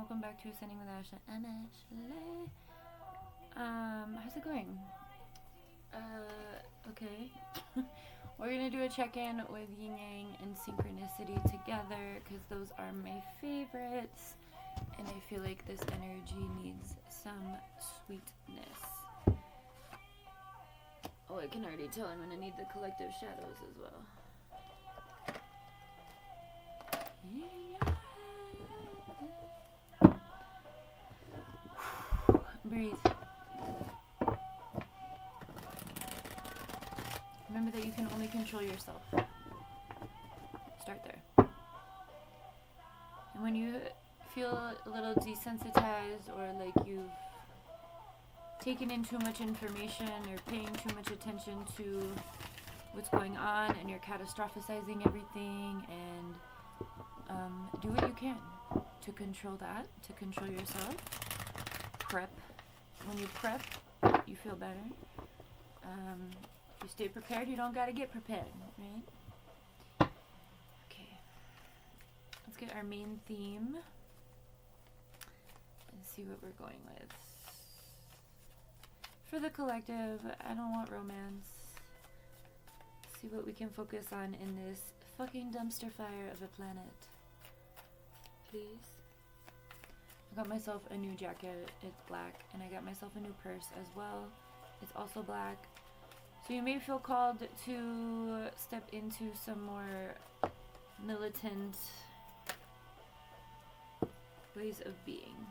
welcome back to Ascending with Ashley. I'm Ashley. How's it going? Okay. We're gonna do a check-in with Yin Yang and Synchronicity together because those are my favorites, and I feel like this energy needs some sweetness. Oh, I can already tell I'm gonna need the collective shadows as well. Breathe. Remember that you can only control yourself. Start there. And when you feel a little desensitized or like you've taken in too much information or paying too much attention to what's going on and you're catastrophizing everything, and do what you can to control that, to control yourself. Prep. When you prep, you feel better. If you stay prepared, you don't gotta get prepared, right? Okay. Let's get our main theme and see what we're going with. For the collective, I don't want romance. See what we can focus on in this fucking dumpster fire of a planet. Please. I got myself a new jacket, it's black, and I got myself a new purse as well. It's also black. So you may feel called to step into some more militant ways of being.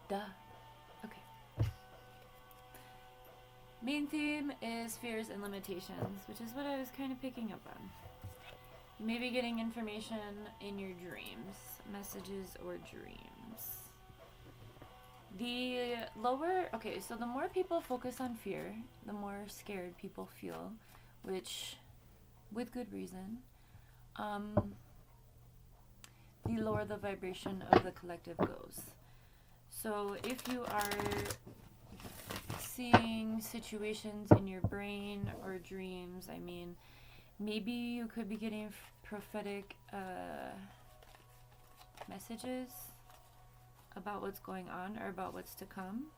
Duh. Okay. Main theme is fears and limitations, which is what I was kind of picking up on. You may be getting information in your dreams, messages or dreams. So the more people focus on fear, the more scared people feel, which, with good reason, the lower the vibration of the collective goes. So if you are seeing situations in your brain or dreams, I mean, maybe you could be getting prophetic messages about what's going on or about what's to come.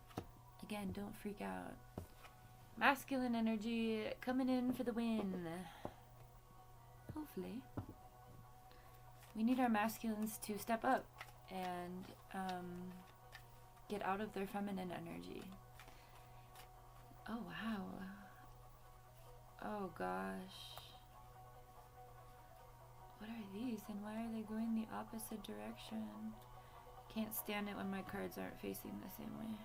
Again, don't freak out. Masculine energy coming in for the win. Hopefully. We need our masculines to step up and get out of their feminine energy. Oh, wow. Oh, gosh. What are these, and why are they going the opposite direction? Can't stand it when my cards aren't facing the same way.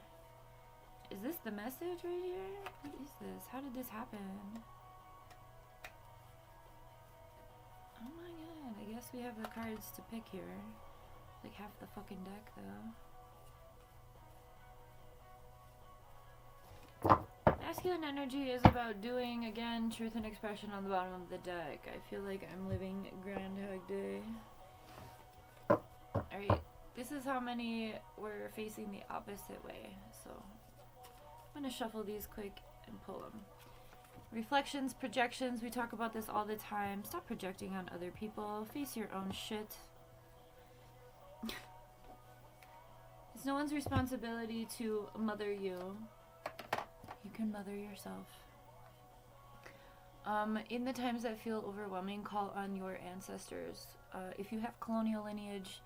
Is this the message right here? What is this? How did this happen? Oh my god, I guess we have the cards to pick here. Like half the fucking deck, though. Masculine energy is about doing, again, truth and expression on the bottom of the deck. I feel like I'm living Groundhog Day. Alright, this is how many were facing the opposite way. So, I'm going to shuffle these quick and pull them. Reflections, projections, we talk about this all the time. Stop projecting on other people. Face your own shit. It's no one's responsibility to mother you. You can mother yourself. In the times that feel overwhelming, call on your ancestors. If you have colonial lineage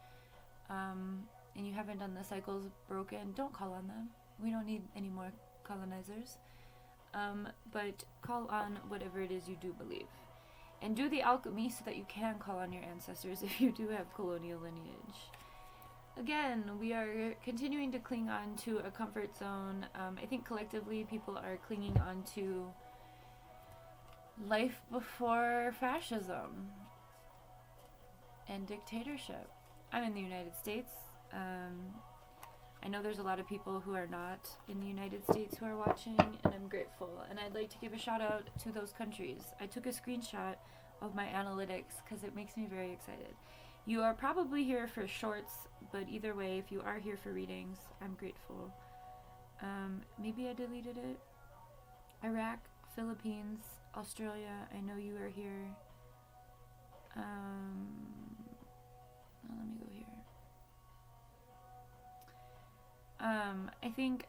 and you haven't done the cycles broken, don't call on them. We don't need any more colonizers. But call on whatever it is you do believe. And do the alchemy so that you can call on your ancestors if you do have colonial lineage. Again, we are continuing to cling on to a comfort zone. I think collectively people are clinging on to life before fascism and dictatorship. I'm in the United States. I know there's a lot of people who are not in the United States who are watching, and I'm grateful. And I'd like to give a shout out to those countries. I took a screenshot of my analytics because it makes me very excited. You are probably here for shorts, but either way, if you are here for readings, I'm grateful. Maybe I deleted it. Iraq, Philippines, Australia, I know you are here. Let me go here. I think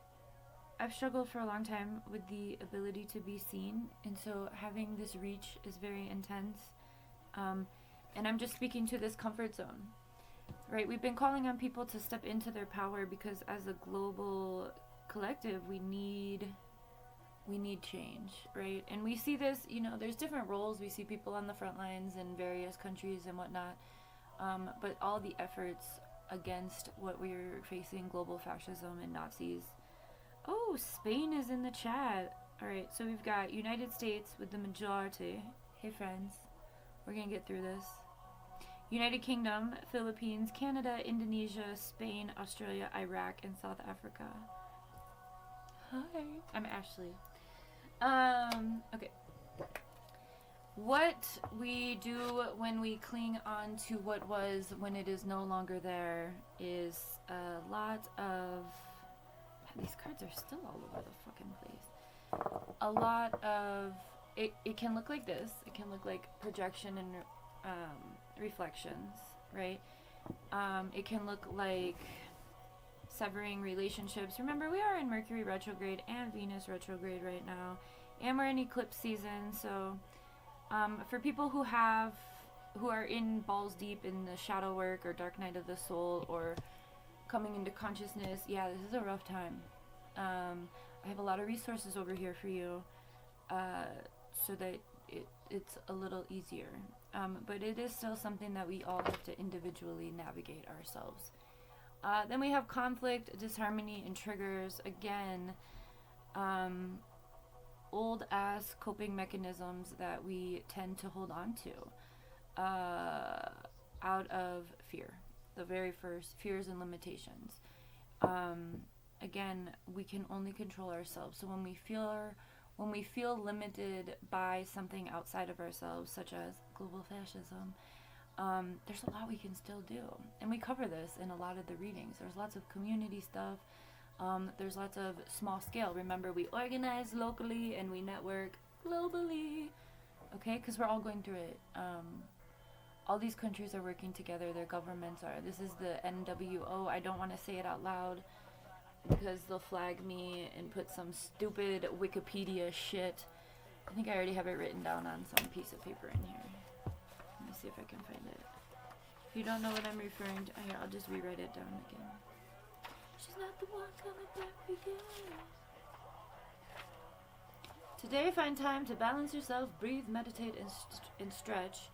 I've struggled for a long time with the ability to be seen, and so having this reach is very intense. And I'm just speaking to this comfort zone, right? We've been calling on people to step into their power because as a global collective, we need change, right? And we see this, there's different roles. We see people on the front lines in various countries and whatnot, but all the efforts against what we're facing, global fascism and Nazis. Oh, Spain is in the chat. All right, so we've got United States with the majority. Hey, friends, we're gonna get through this. United Kingdom, Philippines, Canada, Indonesia, Spain, Australia, Iraq, and South Africa. Hi, I'm Ashley. Okay. What we do when we cling on to what was when it is no longer there is a lot of... These cards are still all over the fucking place. A lot of... It can look like this. It can look like projection and reflections, right? It can look like severing relationships. Remember, we are in Mercury retrograde and Venus retrograde right now, and we're in eclipse season. So for people who are in balls deep in the shadow work or dark night of the soul or coming into consciousness, yeah, this is a rough time. I have a lot of resources over here for you, so that it's a little easier. But it is still something that we all have to individually navigate ourselves. Then we have conflict, disharmony, and triggers. Again, old ass coping mechanisms that we tend to hold on to out of fear. The very first fears and limitations. Again, we can only control ourselves. So when we feel limited by something outside of ourselves, such as global fascism, there's a lot we can still do. And we cover this in a lot of the readings. There's lots of community stuff. There's lots of small scale. Remember, we organize locally and we network globally. Okay? Because we're all going through it. All these countries are working together. Their governments are. This is the NWO. I don't want to say it out loud because they'll flag me and put some stupid Wikipedia shit. I think I already have it written down on some piece of paper in here. Let me see if I can find it. If you don't know what I'm referring to, here, I'll just rewrite it down again. She's not the one coming back again. Today, find time to balance yourself, breathe, meditate, and stretch.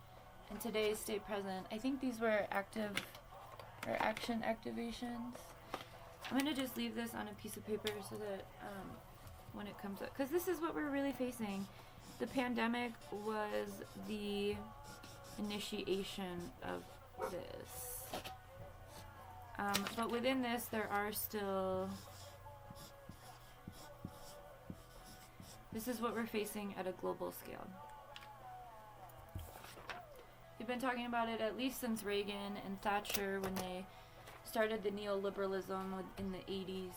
And today, stay present. I think these were active or action activations. I'm going to just leave this on a piece of paper so that when it comes up, because this is what we're really facing. The pandemic was the initiation of this. But within this, there are still... This is what we're facing at a global scale. We've been talking about it at least since Reagan and Thatcher when they started the neoliberalism in the 80s.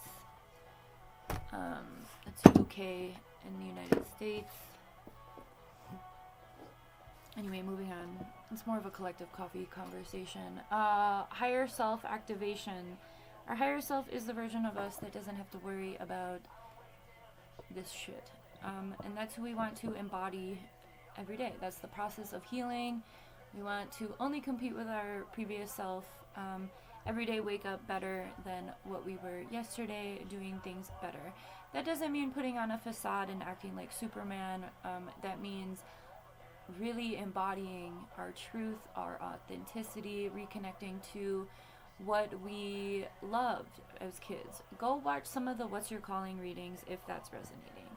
That's UK in the United States. Anyway, moving on. It's more of a collective coffee conversation. Higher self activation. Our higher self is the version of us that doesn't have to worry about this shit. And that's who we want to embody every day. That's the process of healing. We want to only compete with our previous self. Every day wake up better than what we were yesterday, doing things better. That doesn't mean putting on a facade and acting like Superman. That means really embodying our truth, our authenticity, reconnecting to what we loved as kids. Go watch some of the What's Your Calling readings if that's resonating.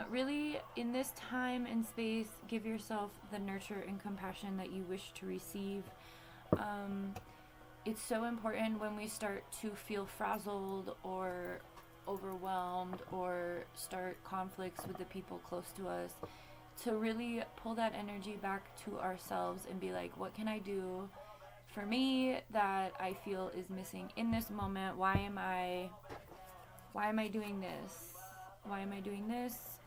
Really, in this time and space, give yourself the nurture and compassion that you wish to receive. It's so important when we start to feel frazzled or overwhelmed or start conflicts with the people close to us to really pull that energy back to ourselves and be like, what can I do for me that I feel is missing in this moment? Why am I doing this? Why am I doing this?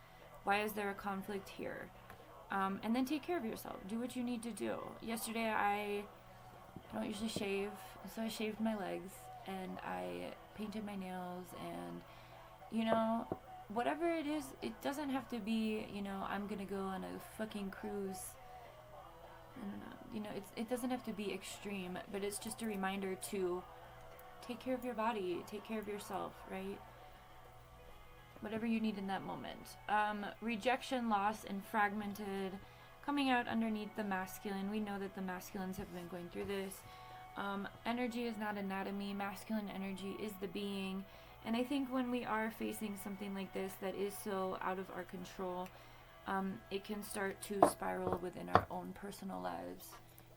Why is there a conflict here? And then take care of yourself. Do what you need to do. Yesterday I don't usually shave, so I shaved my legs, and I painted my nails, and you know, whatever it is, it doesn't have to be, you know, I'm gonna go on a fucking cruise. I don't know, you know, it doesn't have to be extreme, but it's just a reminder to take care of your body, take care of yourself, right? Whatever you need in that moment. Rejection, loss, and fragmented, coming out underneath the masculine. We know that the masculines have been going through this. Energy is not anatomy. Masculine energy is the being. And I think when we are facing something like this that is so out of our control, it can start to spiral within our own personal lives.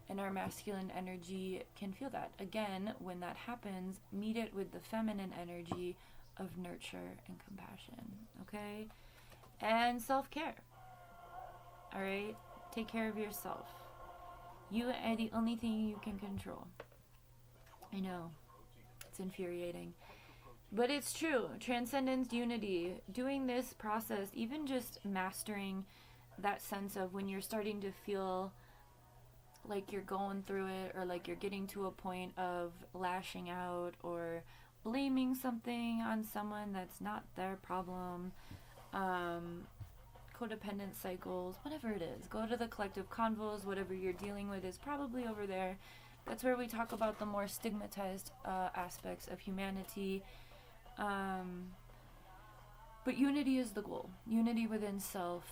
And our masculine energy can feel that. Again, when that happens, meet it with the feminine energy of nurture and compassion, okay? And self-care, all right? Take care of yourself. You are the only thing you can control. I know, it's infuriating, but it's true. Transcendence, unity, doing this process, even just mastering that sense of when you're starting to feel like you're going through it, or like you're getting to a point of lashing out or blaming something on someone that's not their problem, codependent cycles, whatever it is. Go to the collective convos. Whatever you're dealing with is probably over there. That's where we talk about the more stigmatized aspects of humanity. But unity is the goal. Unity within self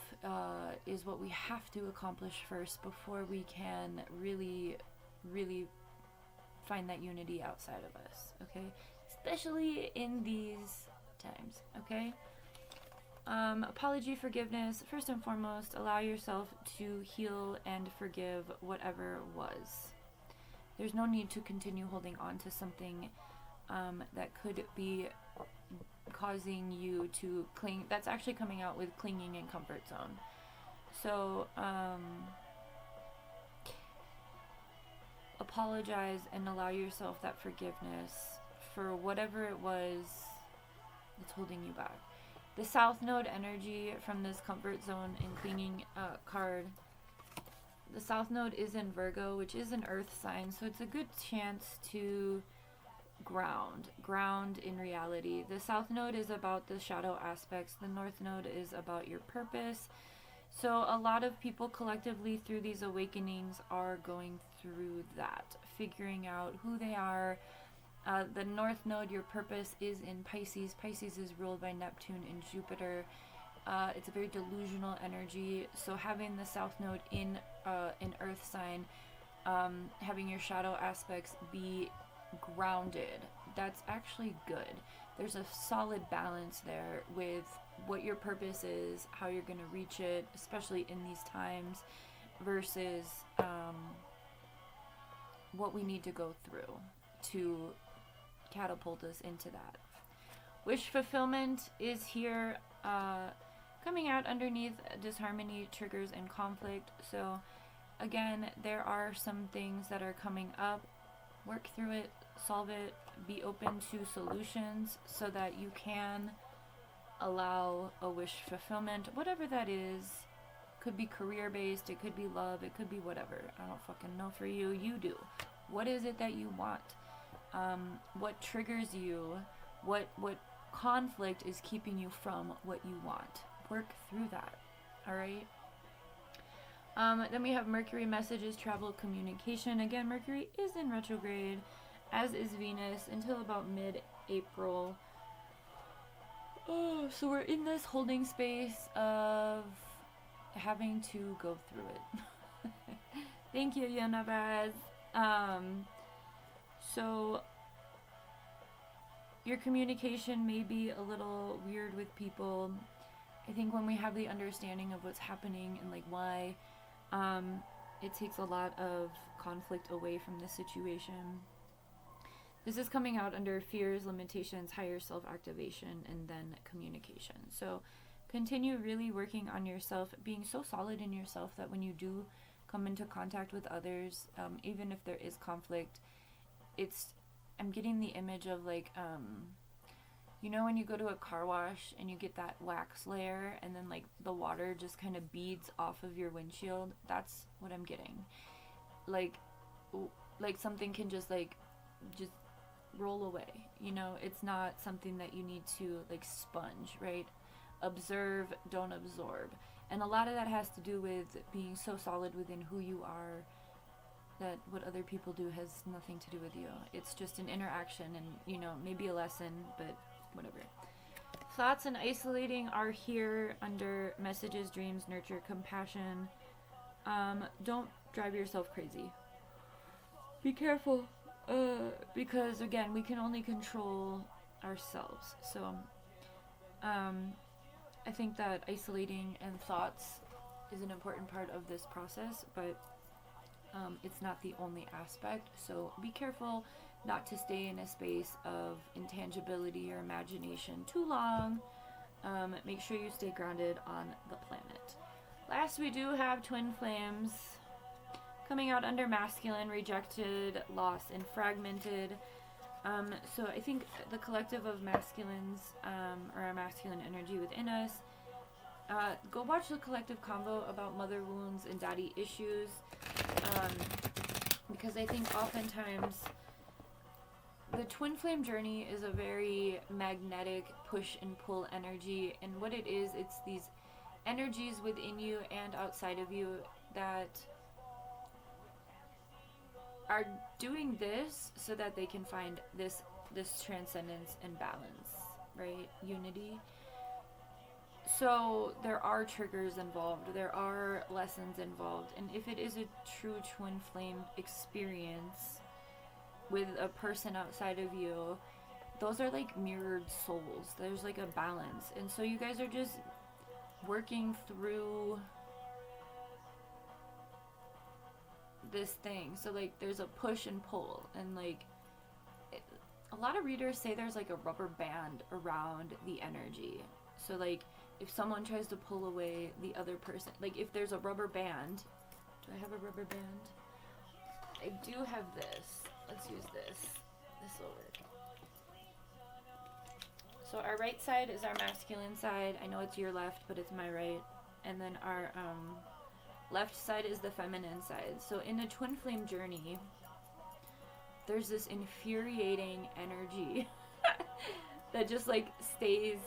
is what we have to accomplish first before we can really, really find that unity outside of us, okay? Especially in these times, okay? Apology, forgiveness. First and foremost, allow yourself to heal and forgive whatever was. There's no need to continue holding on to something that could be causing you to cling. That's actually coming out with clinging and comfort zone. So, apologize and allow yourself that forgiveness for whatever it was that's holding you back. The South Node energy from this comfort zone and clinging card. The South Node is in Virgo, which is an earth sign, so it's a good chance to ground in reality. The South Node is about the shadow aspects. The North Node is about your purpose. So a lot of people collectively through these awakenings are going through that, figuring out who they are. The North Node, your purpose, is in Pisces. Pisces is ruled by Neptune and Jupiter. It's a very delusional energy. So having the South Node in an earth sign, having your shadow aspects be grounded, that's actually good. There's a solid balance there with what your purpose is, how you're going to reach it, especially in these times, versus what we need to go through to catapult us into that. Wish fulfillment is here, coming out underneath disharmony, triggers, and conflict. So again, there are some things that are coming up. Work through it, solve it, be open to solutions so that you can allow a wish fulfillment, whatever that is. Could be career based, it could be love, it could be whatever. I don't fucking know for you. You do. What is it that you want? What triggers you? What conflict is keeping you from what you want? Work through that. All right. Then we have Mercury, messages, travel, communication. Again, Mercury is in retrograde, as is Venus, until about mid-April. Oh, so we're in this holding space of having to go through it. Thank you, Yonabaz. So your communication may be a little weird with people. I think when we have the understanding of what's happening and like why, it takes a lot of conflict away from the situation. This is coming out under fears, limitations, higher self-activation, and then communication. So continue really working on yourself, being so solid in yourself that when you do come into contact with others, even if there is conflict, I'm getting the image of like, you know when you go to a car wash and you get that wax layer and then like the water just kind of beads off of your windshield? That's what I'm getting. Like something can just roll away. You know, it's not something that you need to like sponge, right? Observe, don't absorb. And a lot of that has to do with being so solid within who you are that what other people do has nothing to do with you. It's just an interaction and, you know, maybe a lesson, but whatever. Thoughts and isolating are here under messages, dreams, nurture, compassion. Don't drive yourself crazy. Be careful, because again, we can only control ourselves. So, I think that isolating and thoughts is an important part of this process, but it's not the only aspect. So be careful not to stay in a space of intangibility or imagination too long. Make sure you stay grounded on the planet. Last, we do have twin flames coming out under masculine, rejected, lost, and fragmented. So I think the collective of masculines, or our masculine energy within us, go watch the collective convo about mother wounds and daddy issues, because I think oftentimes the twin flame journey is a very magnetic push and pull energy, and what it is, it's these energies within you and outside of you that are doing this so that they can find this transcendence and balance, right? Unity. So there are triggers involved, there are lessons involved, and if it is a true twin flame experience with a person outside of you, those are like mirrored souls. There's like a balance, and so you guys are just working through this thing. So like there's a push and pull, and like a lot of readers say there's like a rubber band around the energy. So like if someone tries to pull away the other person, like if there's a rubber band, do I have a rubber band? I do have this. Let's use this. This will work. So our right side is our masculine side. I know it's your left, but it's my right. And then our left side is the feminine side. So in a twin flame journey, there's this infuriating energy that just like stays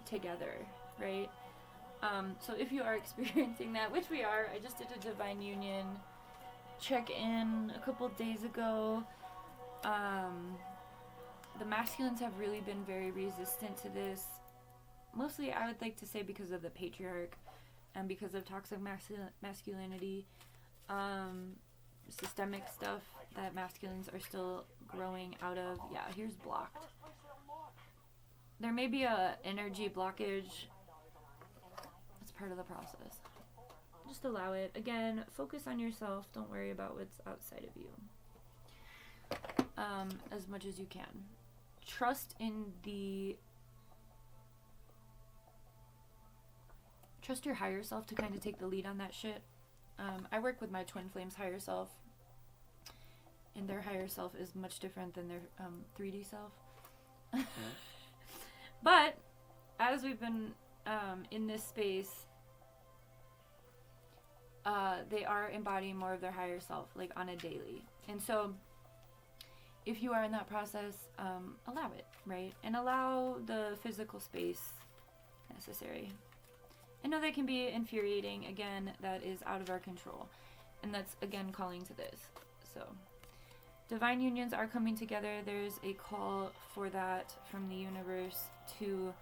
together, right? So if you are experiencing that, which we are, I just did a divine union check-in a couple days ago. The masculines have really been very resistant to this. Mostly, I would like to say because of the patriarch and because of toxic masculinity, systemic stuff that masculines are still growing out of. Yeah, here's blocked. There may be a energy blockage. It's part of the process. Just allow it. Again, focus on yourself. Don't worry about what's outside of you. As much as you can. Trust your higher self to kind of take the lead on that shit. I work with my twin flames higher self, and their higher self is much different than their 3D self. But as we've been in this space, they are embodying more of their higher self, like on a daily. And so if you are in that process, allow it, right? And allow the physical space necessary. I know that can be infuriating. Again, that is out of our control. And that's, again, calling to this. So, divine unions are coming together. There's a call for that from the universe to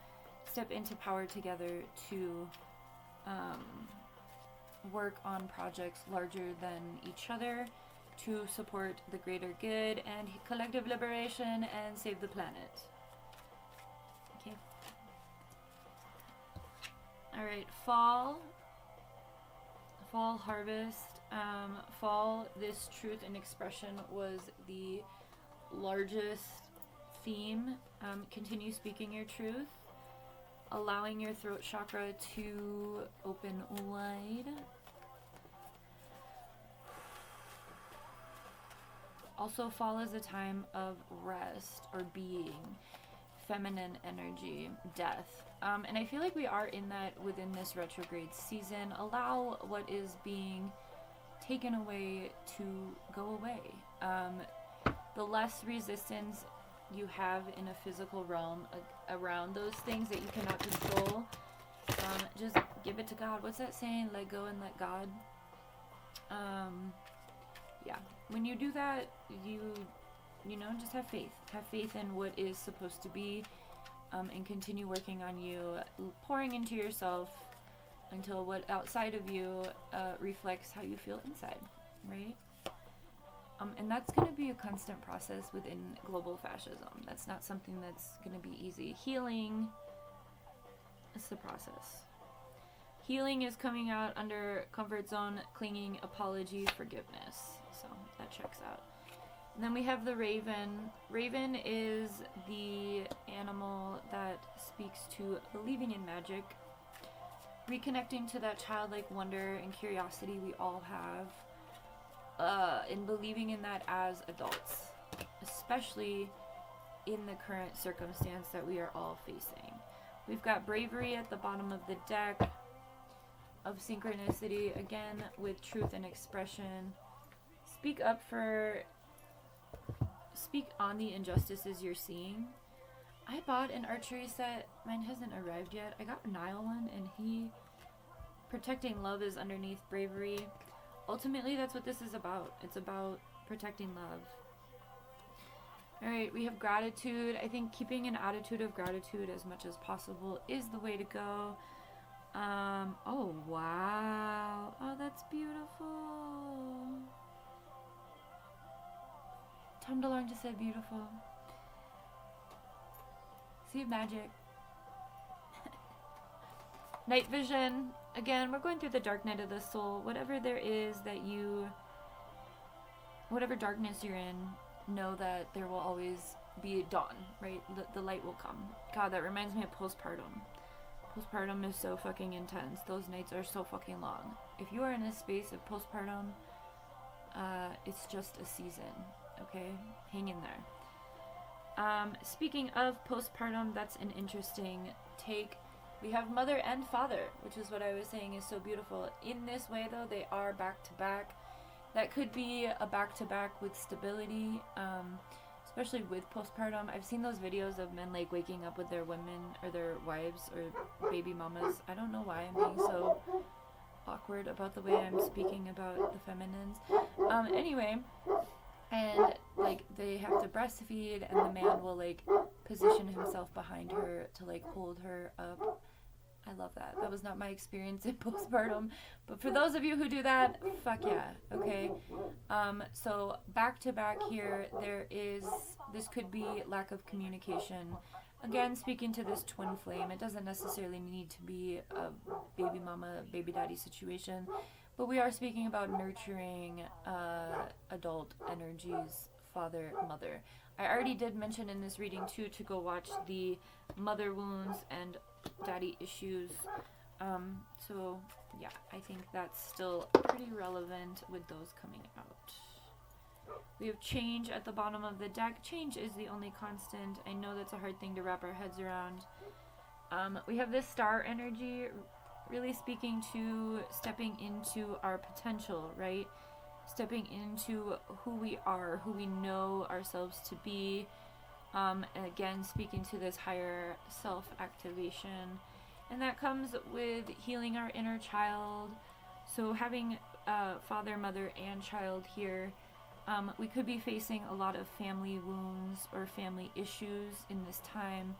step into power together to work on projects larger than each other, to support the greater good and collective liberation and save the planet. Okay. Alright, fall harvest. Fall, this truth and expression was the largest theme. Continue speaking your truth, allowing your throat chakra to open wide. Also, fall is a time of rest or being, feminine energy, death. And I feel like we are in that within this retrograde season. Allow what is being taken away to go away. The less resistance you have in a physical realm around those things that you cannot control, just give it to God. What's that saying? Let go and let God. Yeah. When you do that, you know, just have faith. Have faith in what is supposed to be, and continue working on you, pouring into yourself until what outside of you reflects how you feel inside, right? And that's going to be a constant process within global fascism. That's not something that's going to be easy. Healing is the process. Healing is coming out under comfort zone, clinging, apology, forgiveness. So that checks out. And then we have the raven. Raven is the animal that speaks to believing in magic, reconnecting to that childlike wonder and curiosity we all have, in believing in that as adults, especially in the current circumstance that we are all facing. We've got bravery at the bottom of the deck, of synchronicity, again, with truth and expression. Speak on the injustices you're seeing. I bought an archery set. Mine hasn't arrived yet. I got a Nile one, and protecting love is underneath bravery. Ultimately, that's what this is about. It's about protecting love. Alright, we have gratitude. I think keeping an attitude of gratitude as much as possible is the way to go. Oh, wow. Oh, that's beautiful. Tom DeLonge just said beautiful. See magic. Night vision. Again, we're going through the dark night of the soul. Whatever there is that whatever darkness you're in, know that there will always be dawn, right? The light will come. God, that reminds me of postpartum. Postpartum is so fucking intense. Those nights are so fucking long. If you are in a space of postpartum, it's just a season, okay? Hang in there. Speaking of postpartum, that's an interesting take. We have mother and father, which is what I was saying is so beautiful. In this way, though, they are back to back. That could be a back to back with stability, especially with postpartum. I've seen those videos of men like waking up with their women or their wives or baby mamas. I don't know why I'm being so awkward about the way I'm speaking about the feminines. Anyway, and like they have to breastfeed, and the man will like position himself behind her to like hold her up. I love that. That was not my experience in postpartum, but for those of you who do that, fuck yeah, okay? So back to back here, this could be lack of communication. Again, speaking to this twin flame, it doesn't necessarily need to be a baby mama, baby daddy situation, but we are speaking about nurturing adult energies, father, mother. I already did mention in this reading too to go watch the mother wounds and daddy issues. So yeah, I think that's still pretty relevant with those coming out. We have change at the bottom of the deck. Change is the only constant. I know that's a hard thing to wrap our heads around. We have this star energy, really speaking to stepping into our potential, right? Stepping into who we are, who we know ourselves to be. And again, speaking to this higher self-activation. And that comes with healing our inner child. So having father, mother, and child here, we could be facing a lot of family wounds or family issues in this time,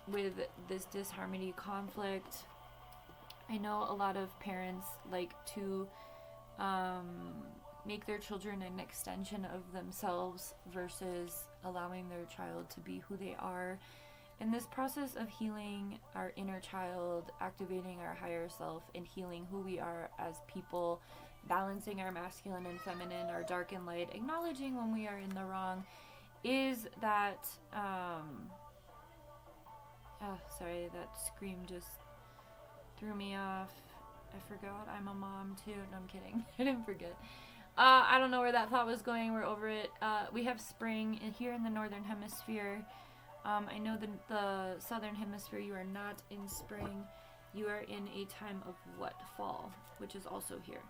with this disharmony, conflict. I know a lot of parents like to make their children an extension of themselves versus allowing their child to be who they are. In this process of healing our inner child, activating our higher self, and healing who we are as people, balancing our masculine and feminine, our dark and light, acknowledging when we are in the wrong, is that, sorry, that scream just threw me off. I forgot I'm a mom too. No, I'm kidding. I didn't forget. I don't know where that thought was going. We're over it. We have spring here in the northern hemisphere. I know the southern hemisphere, you are not in spring. You are in a time of fall, which is also here.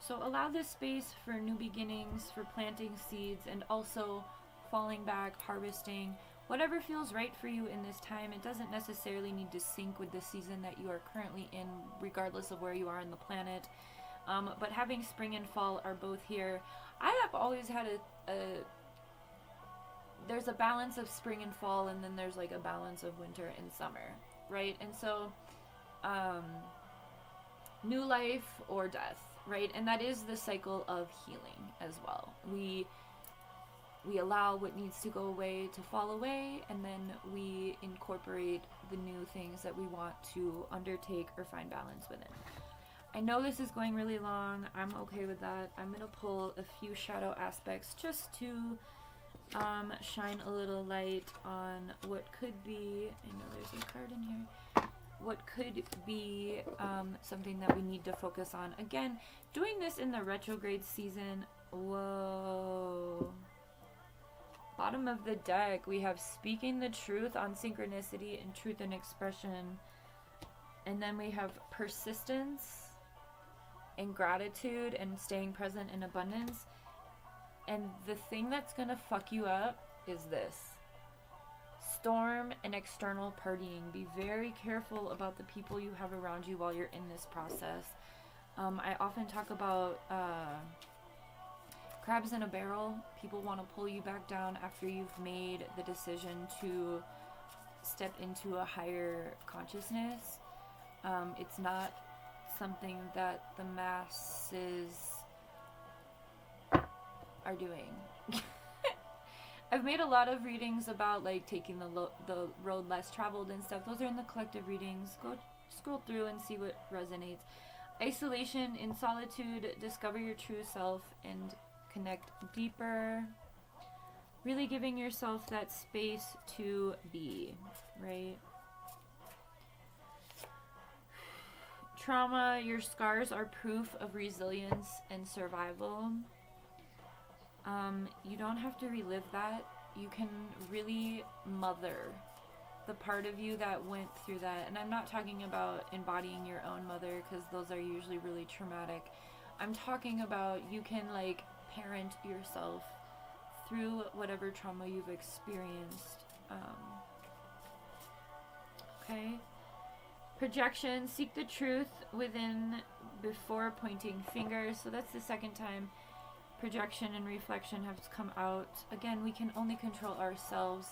So allow this space for new beginnings, for planting seeds, and also falling back, harvesting, whatever feels right for you in this time. It doesn't necessarily need to sync with the season that you are currently in, regardless of where you are on the planet. But having spring and fall are both here. I have always had there's a balance of spring and fall, and then there's like a balance of winter and summer, right? And so, new life or death, right? And that is the cycle of healing as well. We allow what needs to go away to fall away, and then we incorporate the new things that we want to undertake or find balance within. I know this is going really long. I'm okay with that. I'm going to pull a few shadow aspects just to shine a little light on what could be, I know there's a card in here, what could be something that we need to focus on. Again, doing this in the retrograde season, whoa. Bottom of the deck, we have speaking the truth on synchronicity and truth and expression. And then we have persistence and gratitude and staying present in abundance. And the thing that's gonna fuck you up is this. Storm and external partying. Be very careful about the people you have around you while you're in this process. I often talk about crabs in a barrel. People want to pull you back down after you've made the decision to step into a higher consciousness. It's not something that the masses are doing. I've made a lot of readings about like taking the road less traveled and stuff. Those are in the collective readings. Go scroll through and see what resonates. Isolation in solitude, discover your true self and connect deeper. Really giving yourself that space to be, right? Trauma, your scars are proof of resilience and survival. You don't have to relive that. You can really mother the part of you that went through that. And I'm not talking about embodying your own mother, because those are usually really traumatic. I'm talking about you can like parent yourself through whatever trauma you've experienced. Okay. Projection, seek the truth within before pointing fingers. So that's the second time projection and reflection have come out. Again, we can only control ourselves.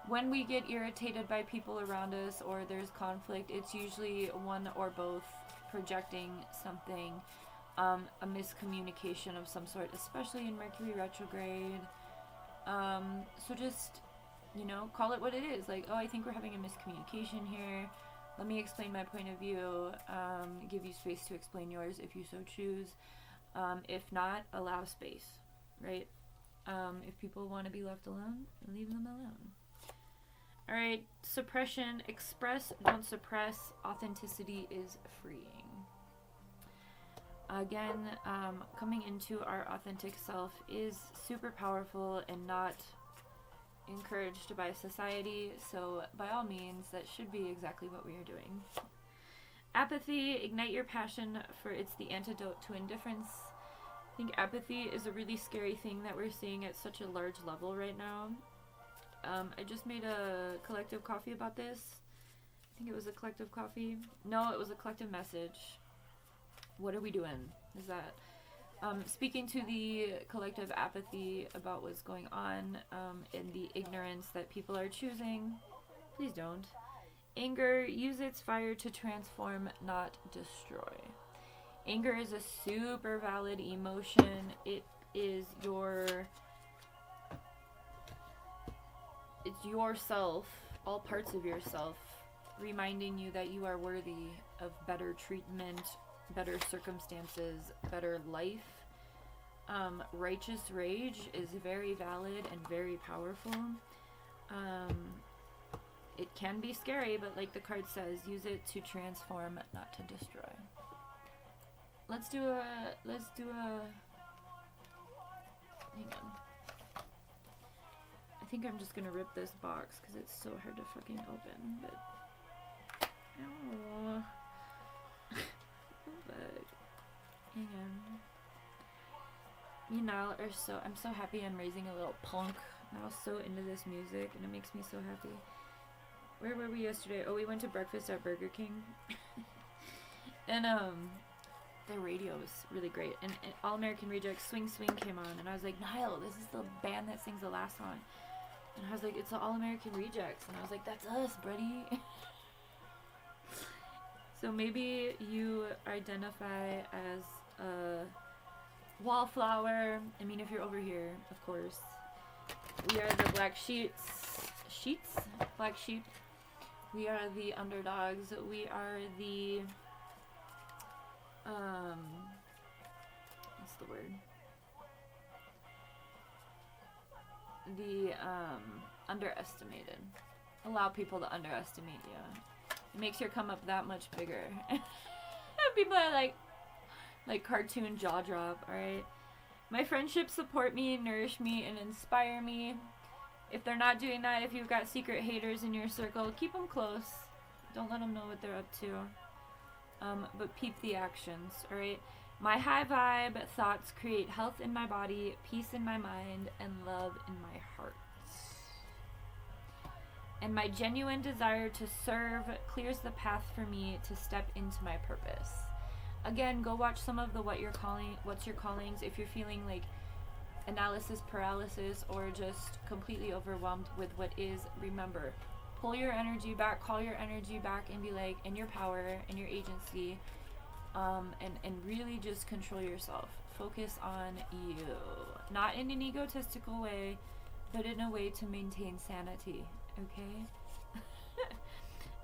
When we get irritated by people around us or there's conflict, it's usually one or both projecting something, a miscommunication of some sort, especially in Mercury retrograde. So just, call it what it is. Like, oh, I think we're having a miscommunication here. Let me explain my point of view. Give you space to explain yours if you so choose. If not, allow space, right? If people want to be left alone, leave them alone. All right, suppression, express, don't suppress. Authenticity is freeing. Again, coming into our authentic self is super powerful and not encouraged by society. So by all means, that should be exactly what we are doing. Apathy, ignite your passion, for it's the antidote to indifference. I think apathy is a really scary thing that we're seeing at such a large level right now. I just made a collective coffee about this. I think it was a collective coffee. No, it was a collective message. What are we doing? Is that speaking to the collective apathy about what's going on and the ignorance that people are choosing. Please don't. Anger, use its fire to transform, not destroy. Anger is a super valid emotion. It is it's yourself, all parts of yourself, reminding you that you are worthy of better treatment, better circumstances, better life. Righteous rage is very valid and very powerful. It can be scary, but like the card says, use it to transform, not to destroy. Let's do a hang on. I think I'm just gonna rip this box because it's so hard to fucking open, but ow. But hang on. I'm so happy I'm raising a little punk I'm now so into this music, and it makes me so happy. Where were we yesterday? Oh, we went to breakfast at Burger King. And the radio was really great. And All American Rejects Swing Swing came on, and I was like, Niall, this is the band that sings the last song. And I was like, it's the All American Rejects. And I was like, that's us, buddy. So maybe you identify as a wallflower. I mean, if you're over here, of course. We are the black black sheep. We are the underdogs. We are the, what's the word? The, underestimated. Allow people to underestimate you. It makes your come up that much bigger. People are like cartoon jaw drop, alright? My friendships support me, nourish me, and inspire me. If they're not doing that, if you've got secret haters in your circle, keep them close. Don't let them know what they're up to. But peep the actions, alright? My high vibe thoughts create health in my body, peace in my mind, and love in my heart. And my genuine desire to serve clears the path for me to step into my purpose. Again, go watch some of the What's Your Callings if you're feeling like analysis paralysis or just completely overwhelmed with what is. Remember, pull your energy back, call your energy back, and be like, in your power, in your agency, and really just control yourself. Focus on you. Not in an egotistical way, but in a way to maintain sanity. Okay?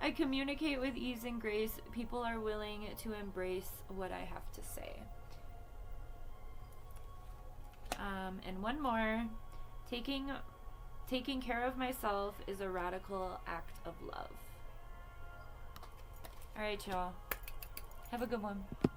I communicate with ease and grace. People are willing to embrace what I have to say. And one more. Taking care of myself is a radical act of love. Alright, y'all. Have a good one.